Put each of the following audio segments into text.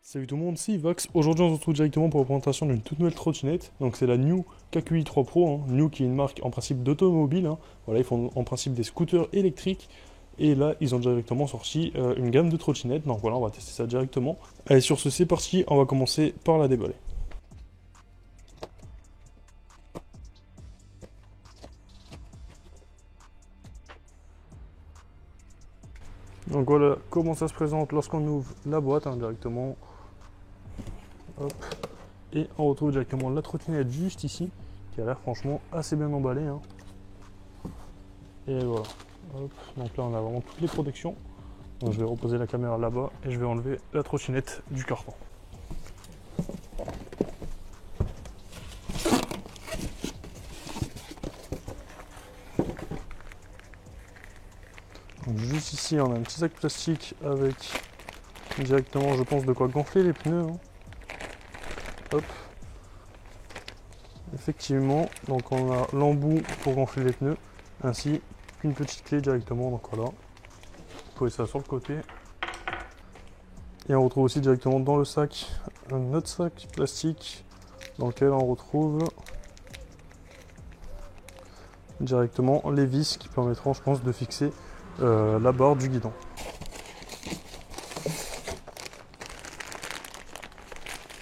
Salut tout le monde, c'est Ivax. Aujourd'hui, on se retrouve directement pour la présentation d'une toute nouvelle trottinette. Donc, c'est la New KQi 3 Pro. New qui est une marque en principe d'automobile. Voilà, ils font en principe des scooters électriques. Et là, ils ont directement sorti une gamme de trottinettes. Donc voilà, on va tester ça directement. Allez, sur ce, c'est parti. On va commencer par la déballer. Donc voilà comment ça se présente lorsqu'on ouvre la boîte directement. Hop. Et on retrouve directement la trottinette juste ici, qui a l'air franchement assez bien emballée. Et voilà. Hop. Donc là, on a vraiment toutes les protections. Donc je vais reposer la caméra là-bas et je vais enlever la trottinette du carton. Donc juste ici, on a un petit sac plastique avec directement, je pense, de quoi gonfler les pneus. Hop. Effectivement, donc on a l'embout pour gonfler les pneus, ainsi qu'une petite clé directement. Donc voilà, vous pouvez ça sur le côté. Et on retrouve aussi directement dans le sac un autre sac plastique dans lequel on retrouve directement les vis qui permettront, je pense, de fixer la barre du guidon.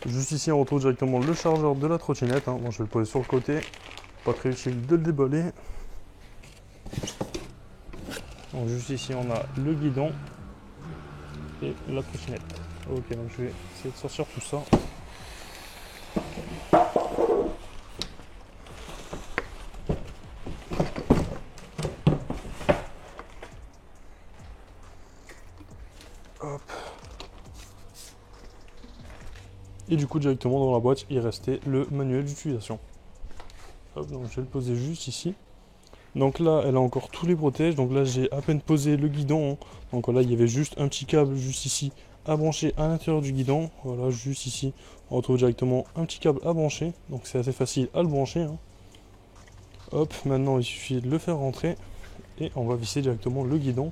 Juste ici, on retrouve directement le chargeur de la trottinette. Bon, je vais le poser sur le côté, pas très utile de le déballer. Donc juste ici, on a le guidon et la trottinette. Ok, donc je vais essayer de sortir tout ça. Hop. Et du coup, directement dans la boîte, il restait le manuel d'utilisation. Hop, donc je vais le poser juste ici. Donc là, elle a encore tous les protèges. Donc là, j'ai à peine posé le guidon. Donc là, il y avait juste un petit câble juste ici à brancher à l'intérieur du guidon. Voilà, juste ici, on retrouve directement un petit câble à brancher. Donc c'est assez facile à le brancher. Hop, maintenant il suffit de le faire rentrer et on va visser directement le guidon.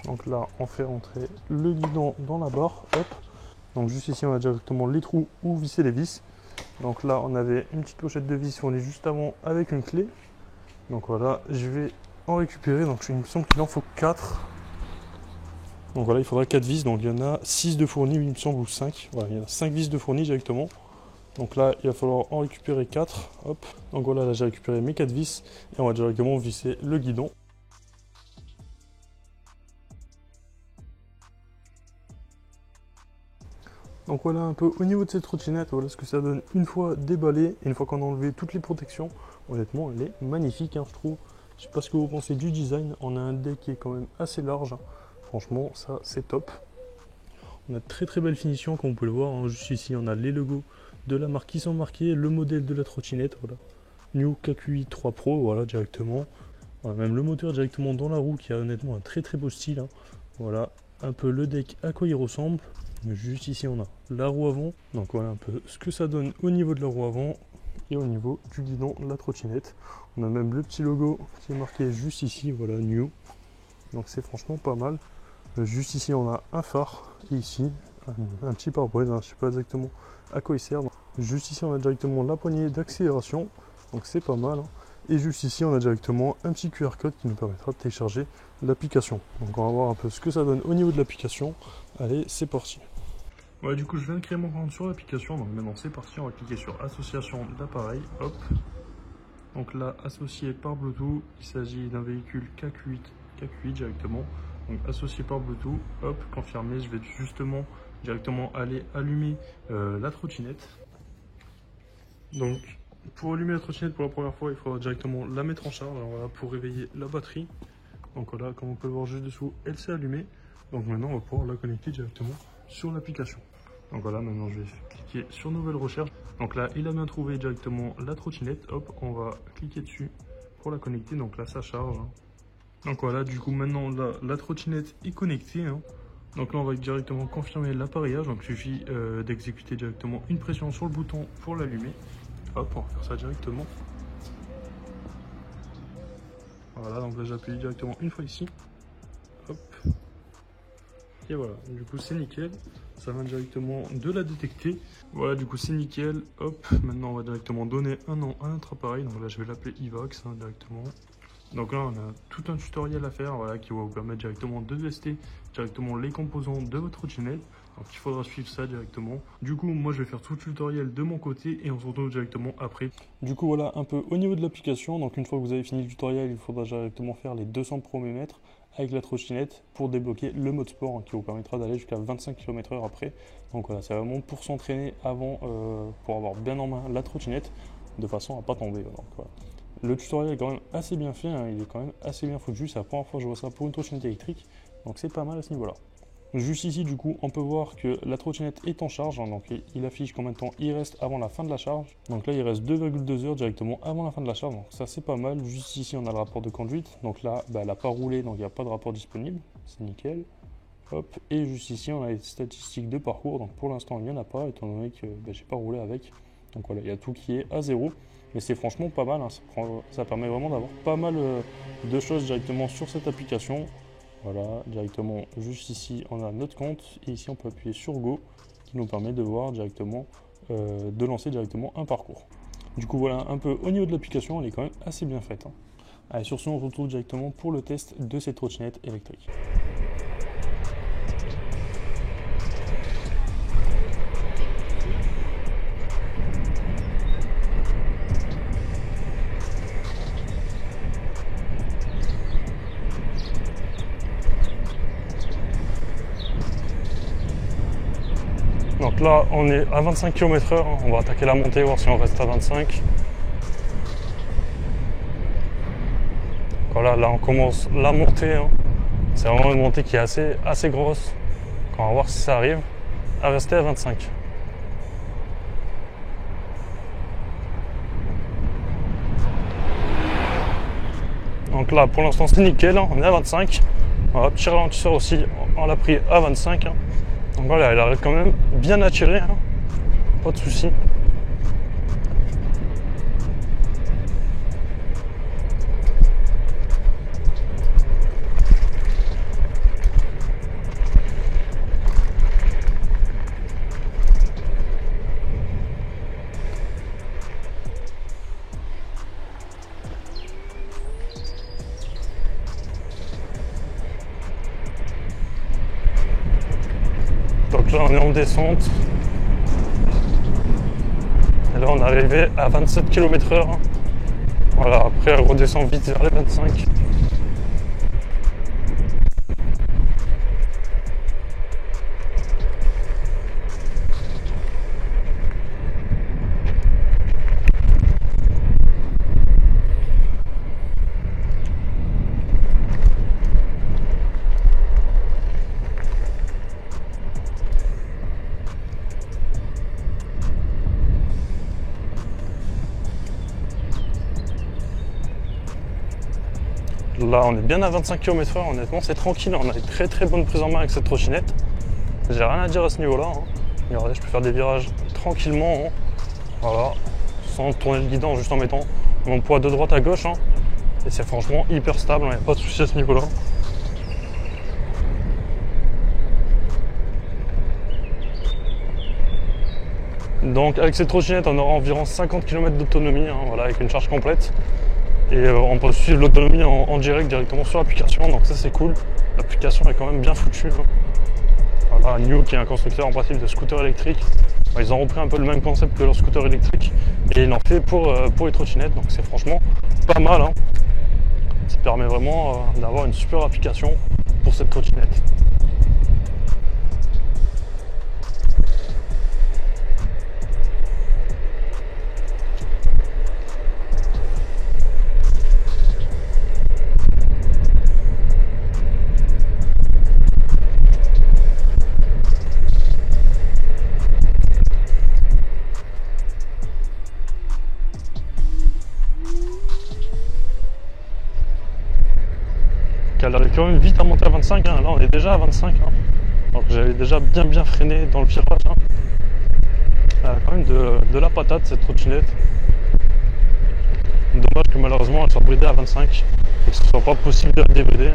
Donc là, on fait rentrer le guidon dans la barre. Hop. Donc juste ici, on a directement les trous où visser les vis. Donc là, on avait une petite pochette de vis fournie juste avant avec une clé. Donc voilà, je vais en récupérer. Donc il me semble qu'il en faut 4. Donc voilà, il faudra 4 vis. Donc il y en a 6 de fournis, il me semble, ou 5. Voilà, il y en a 5 vis de fournis directement. Donc là, il va falloir en récupérer 4. Hop. Donc voilà, là j'ai récupéré mes 4 vis. Et on va directement visser le guidon. Donc voilà un peu au niveau de cette trottinette, voilà ce que ça donne une fois déballée, une fois qu'on a enlevé toutes les protections. Honnêtement, elle est magnifique, je trouve. Je sais pas ce que vous pensez du design. On a un deck qui est quand même assez large. Franchement, ça c'est top. On a de très très belle finition, comme vous pouvez le voir. Juste ici, on a les logos de la marque qui sont marqués, le modèle de la trottinette, voilà. New KQi 3 Pro, voilà directement. Voilà, même le moteur directement dans la roue qui a honnêtement un très très beau style. Voilà, un peu le deck à quoi il ressemble. Juste ici, on a la roue avant. Donc voilà un peu ce que ça donne au niveau de la roue avant et au niveau du guidon de la trottinette. On a même le petit logo qui est marqué juste ici, voilà, New. Donc c'est franchement pas mal. Juste ici, on a un phare et ici, un petit pare-brise. Je ne sais pas exactement à quoi il sert. Donc, juste ici, on a directement la poignée d'accélération. Donc c'est pas mal. Et juste ici, on a directement un petit QR code qui nous permettra de télécharger l'application. Donc on va voir un peu ce que ça donne au niveau de l'application. Allez, c'est parti. Ouais, du coup, je viens de créer mon compte sur l'application. Donc maintenant, c'est parti. On va cliquer sur association d'appareil. Hop. Donc là, associé par Bluetooth, il s'agit d'un véhicule KQi directement. Donc associé par Bluetooth. Hop, confirmé. Je vais justement directement aller allumer la trottinette. Donc pour allumer la trottinette pour la première fois, il faudra directement la mettre en charge. Alors voilà, pour réveiller la batterie. Donc voilà, comme on peut le voir juste dessous, elle s'est allumée. Donc maintenant, on va pouvoir la connecter directement sur l'application. Donc voilà, maintenant je vais cliquer sur nouvelle recherche. Donc là, il a bien trouvé directement la trottinette. Hop, on va cliquer dessus pour la connecter. Donc là, ça charge. Donc voilà, du coup, maintenant la trottinette est connectée. Donc là, on va directement confirmer l'appareillage. Donc il suffit d'exécuter directement une pression sur le bouton pour l'allumer. Hop, on va faire ça directement. Voilà, donc là j'appuie directement une fois ici. Hop. Et voilà, du coup c'est nickel. Ça va directement de la détecter. Voilà, du coup c'est nickel. Hop, maintenant on va directement donner un nom à notre appareil. Donc là je vais l'appeler Evox directement. Donc là on a tout un tutoriel à faire, voilà, qui va vous permettre directement de tester directement les composants de votre trottinette. Donc il faudra suivre ça directement. Du coup moi je vais faire tout le tutoriel de mon côté et on se retrouve directement après. Du coup voilà un peu au niveau de l'application. Donc une fois que vous avez fini le tutoriel, il faudra directement faire les 200 premiers mètres avec la trottinette pour débloquer le mode sport, hein, qui vous permettra d'aller jusqu'à 25 km/h après. Donc voilà, c'est vraiment pour s'entraîner avant, pour avoir bien en main la trottinette de façon à pas tomber. Donc voilà. Le tutoriel est quand même assez bien fait, hein, il est quand même assez bien foutu. C'est la première fois que je vois ça pour une trottinette électrique, donc c'est pas mal à ce niveau-là. Juste ici, du coup, on peut voir que la trottinette est en charge, hein, donc il affiche combien de temps il reste avant la fin de la charge. Donc là, il reste 2,2 heures directement avant la fin de la charge, donc ça c'est pas mal. Juste ici, on a le rapport de conduite, donc là, elle n'a pas roulé, donc il n'y a pas de rapport disponible, c'est nickel. Hop, et juste ici, on a les statistiques de parcours, donc pour l'instant, il n'y en a pas, étant donné que j'ai pas roulé avec. Donc voilà, il y a tout qui est à zéro. Mais c'est franchement pas mal, hein. Ça permet vraiment d'avoir pas mal de choses directement sur cette application. Voilà, directement juste ici on a notre compte et ici on peut appuyer sur Go qui nous permet de voir directement, de lancer directement un parcours. Du coup voilà un peu au niveau de l'application, elle est quand même assez bien faite, hein. Allez, sur ce on se retrouve directement pour le test de cette trottinette électrique. Donc là, on est à 25 km/h, on va attaquer la montée, voir si on reste à 25. Voilà, là on commence la montée, hein. C'est vraiment une montée qui est assez grosse. On va voir si ça arrive à rester à 25. Donc là, pour l'instant, c'est nickel, hein. On est à 25. Voilà, petit ralentisseur aussi, on l'a pris à 25. Hein. Donc voilà, elle arrive quand même bien attirée, hein. Pas de souci. Donc là on est en descente. Et là on est arrivé à 27 km/h. Voilà, après elle redescend vite vers les 25. Là on est bien à 25 km/h, honnêtement c'est tranquille, on a une très bonne prise en main avec cette trottinette. J'ai rien à dire à ce niveau là, hein. Regardez, je peux faire des virages tranquillement, hein. Voilà, sans tourner le guidon, juste en mettant mon poids de droite à gauche, hein. Et c'est franchement hyper stable, il n'y a pas de souci à ce niveau là. Donc avec cette trottinette on aura environ 50 km d'autonomie, hein, voilà, avec une charge complète. Et on peut suivre l'autonomie en direct directement sur l'application, donc ça c'est cool. L'application est quand même bien foutue, hein. Voilà, New qui est un constructeur en principe de scooter électrique, ils ont repris un peu le même concept que leur scooter électrique et ils l'ont fait pour les trottinettes, donc c'est franchement pas mal, hein. Ça permet vraiment d'avoir une super application pour cette trottinette. Elle arrive quand même vite à monter à 25, hein. Là on est déjà à 25, hein. Donc j'avais déjà bien freiné dans le virage, hein. Elle a quand même de la patate cette trottinette. Dommage que malheureusement elle soit bridée à 25. et que ce soit pas possible de la débrider.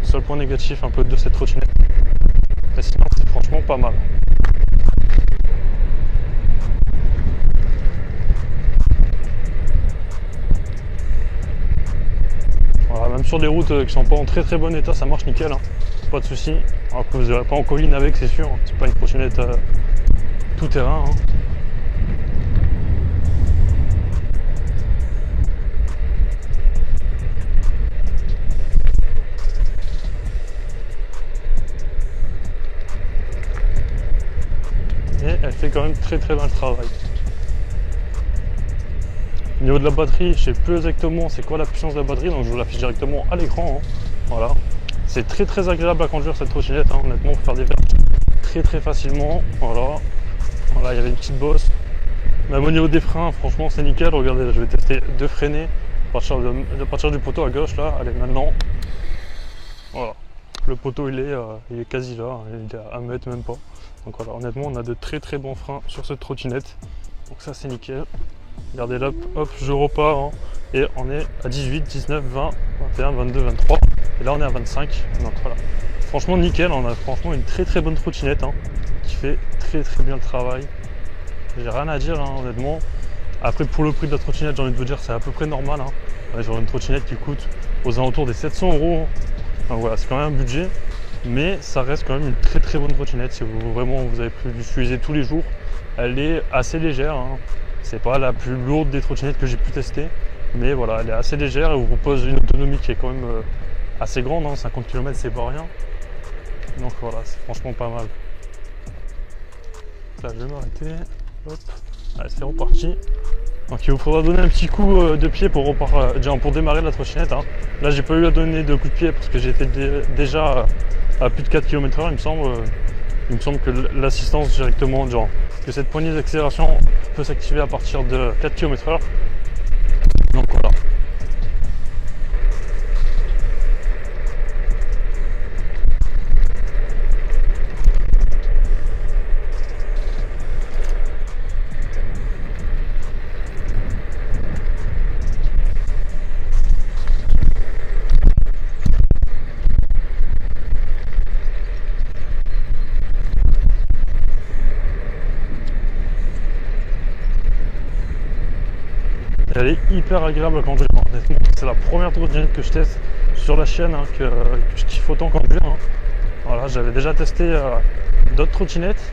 Seul point négatif un peu de cette trottinette. Mais sinon c'est franchement pas mal. Voilà, même sur des routes qui sont pas en très très bon état, ça marche nickel, hein. Pas de soucis. Après vous n'irez pas en colline avec, c'est sûr. C'est pas une trottinette tout terrain, hein. Et elle fait quand même très très bien le travail. Au niveau de la batterie, je sais plus exactement c'est quoi la puissance de la batterie, donc je vous l'affiche directement à l'écran, hein. Voilà. C'est très très agréable à conduire cette trottinette, hein. Honnêtement, pour faire des vertes très très facilement. Voilà. Voilà, il y avait une petite bosse. Même au niveau des freins, franchement c'est nickel. Regardez, je vais tester de freiner à partir du poteau à gauche là. Allez, maintenant. Voilà. Le poteau il est quasi là, il est à 1 mètre même pas. Donc voilà, honnêtement on a de très très bons freins sur cette trottinette. Donc ça c'est nickel. Regardez là, hop, je repars, hein, et on est à 18, 19, 20, 21, 22, 23. Et là on est à 25. Donc voilà. Franchement nickel, on a franchement une très très bonne trottinette, hein, qui fait très très bien le travail. J'ai rien à dire, hein, honnêtement. Après pour le prix de la trottinette, j'ai envie de vous dire c'est à peu près normal, hein. Ouais, genre une trottinette qui coûte aux alentours des 700 €. Donc voilà, c'est quand même un budget. Mais ça reste quand même une très très bonne trottinette. Si vous avez prévu d'utiliser tous les jours, elle est assez légère, hein. C'est pas la plus lourde des trottinettes que j'ai pu tester, mais voilà, elle est assez légère et vous propose une autonomie qui est quand même assez grande, hein. 50 km c'est pas rien. Donc voilà, c'est franchement pas mal. Là je vais m'arrêter. Hop. Allez, c'est reparti. Donc il vous faudra donner un petit coup de pied pour démarrer la trottinette, hein. Là j'ai pas eu à donner de coup de pied parce que j'étais déjà à plus de 4 km/h il me semble. Il me semble que l'assistance directement, que cette poignée d'accélération peut s'activer à partir de 4 km/h. Donc voilà. Elle est hyper agréable à conduire, honnêtement. C'est la première trottinette que je teste sur la chaîne, hein, que je kiffe autant conduire, hein. Voilà, j'avais déjà testé d'autres trottinettes,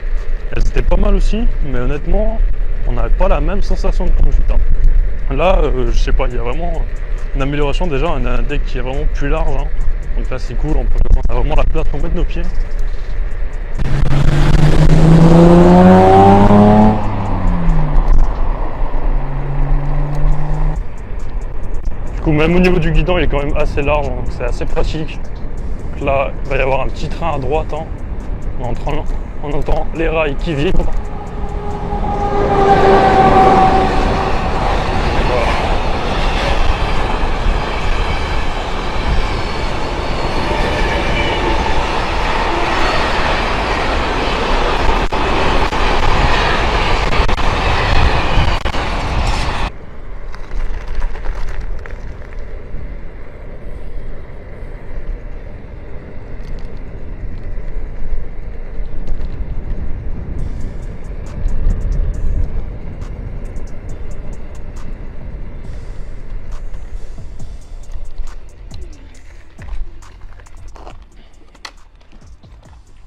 elles étaient pas mal aussi, mais honnêtement, on n'avait pas la même sensation de conduite, hein. Là, je sais pas, il y a vraiment une amélioration déjà, on a un deck qui est vraiment plus large, hein. Donc là c'est cool, on a vraiment la place pour mettre nos pieds. Même au niveau du guidon il est quand même assez large, donc c'est assez pratique. Donc là il va y avoir un petit train à droite, hein. On entend les rails qui vibrent. Voilà.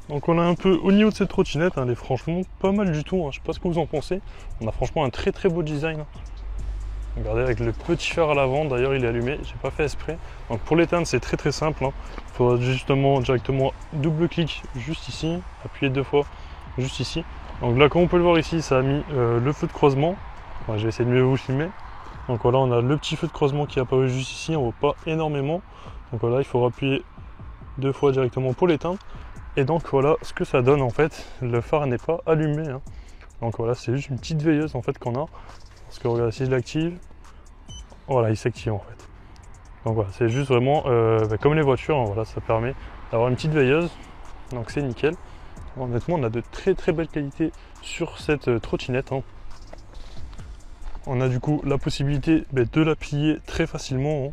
Donc on a un peu au niveau de cette trottinette, hein, elle est franchement pas mal du tout, hein. Je sais pas ce que vous en pensez. On a franchement un très très beau design. Regardez avec le petit phare à l'avant, d'ailleurs il est allumé, j'ai pas fait exprès. Donc pour l'éteindre c'est très très simple, hein. Il faudra justement directement double clic juste ici, appuyer 2 fois juste ici. Donc là comme on peut le voir ici, ça a mis le feu de croisement. Enfin, je vais essayer de mieux vous filmer. Donc voilà, on a le petit feu de croisement qui apparaît juste ici, on voit pas énormément. Donc voilà, il faudra appuyer 2 fois directement pour l'éteindre. Et donc voilà ce que ça donne en fait, le phare n'est pas allumé, hein. Donc voilà, c'est juste une petite veilleuse en fait qu'on a. Parce que regardez, si je l'active, voilà, il s'active en fait. Donc voilà, c'est juste vraiment comme les voitures, hein, voilà, ça permet d'avoir une petite veilleuse. Donc c'est nickel. Honnêtement, on a de très très belles qualités sur cette trottinette, hein. On a du coup la possibilité de la plier très facilement, hein.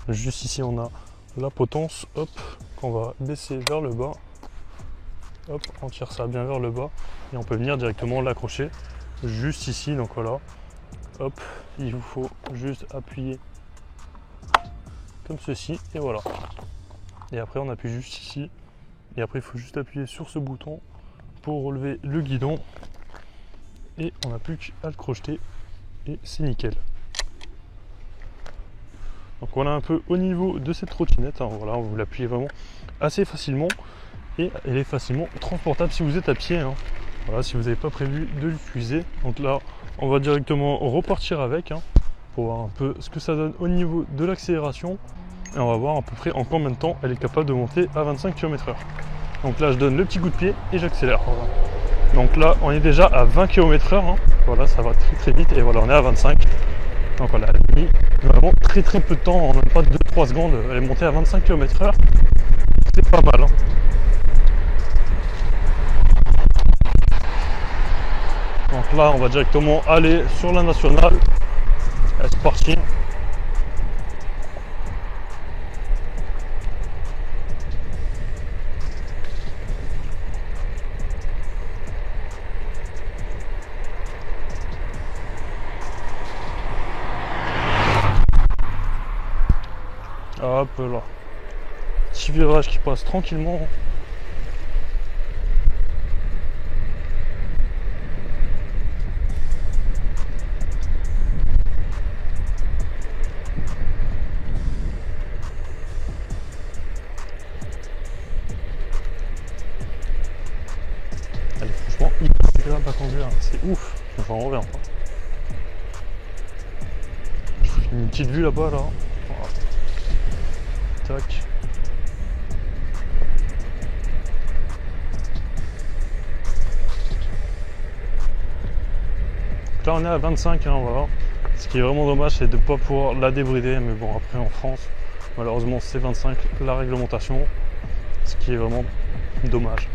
Juste ici on a la potence, hop, qu'on va baisser vers le bas. Hop, on tire ça bien vers le bas et on peut venir directement l'accrocher juste ici. Donc voilà, hop, il vous faut juste appuyer comme ceci et voilà. Et après on appuie juste ici et après il faut juste appuyer sur ce bouton pour relever le guidon et on n'a plus qu'à le crocheter et c'est nickel. Donc voilà un peu au niveau de cette trottinette, hein. Voilà, vous l'appuyez vraiment assez facilement et elle est facilement transportable si vous êtes à pied, hein. Voilà, si vous n'avez pas prévu de l'utiliser. Donc là on va directement repartir avec, hein, pour voir un peu ce que ça donne au niveau de l'accélération et on va voir à peu près en combien de temps elle est capable de monter à 25 km/h. Donc là je donne le petit coup de pied et j'accélère. Voilà. Donc là on est déjà à 20 km/h, hein. Voilà, ça va très très vite et voilà on est à 25. Donc voilà, elle a mis vraiment très très peu de temps, en même pas 2-3 secondes, elle est montée à 25 km/h. C'est pas mal, hein. Donc là on va directement aller sur la nationale. Allez, c'est parti. Hop là. Petit virage qui passe tranquillement. Elle est franchement hyper agréable à conduire, c'est ouf, j'en reviens pas. Je vous fais une petite vue là-bas là. Voilà. Tac. Donc là on est à 25, hein, voilà. Ce qui est vraiment dommage c'est de ne pas pouvoir la débrider, mais bon après en France malheureusement c'est 25 la réglementation, ce qui est vraiment dommage.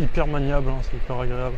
Hyper maniable, hein, c'est hyper agréable.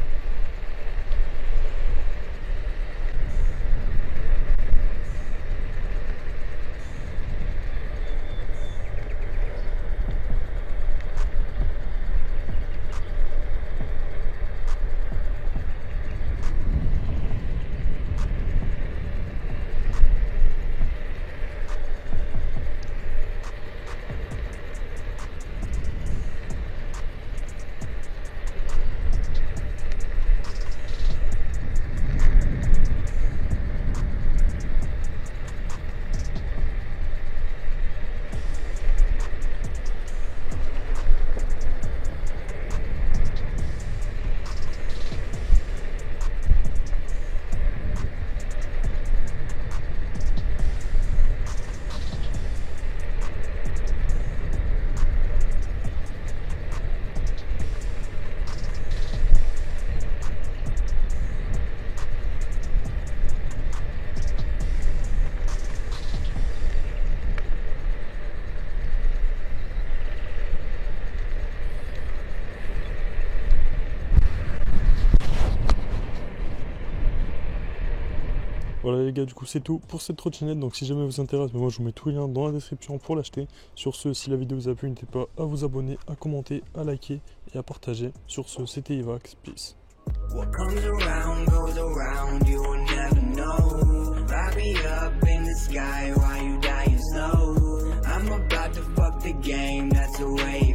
Voilà les gars, du coup c'est tout pour cette trottinette, donc si jamais vous intéresse, moi je vous mets tous les liens dans la description pour l'acheter. Sur ce, si la vidéo vous a plu, n'hésitez pas à vous abonner, à commenter, à liker et à partager. Sur ce, c'était Ivax, peace. What comes around goes around, you will never know. Wrap me up in the sky while you die slow. I'm about to fuck the game, that's the way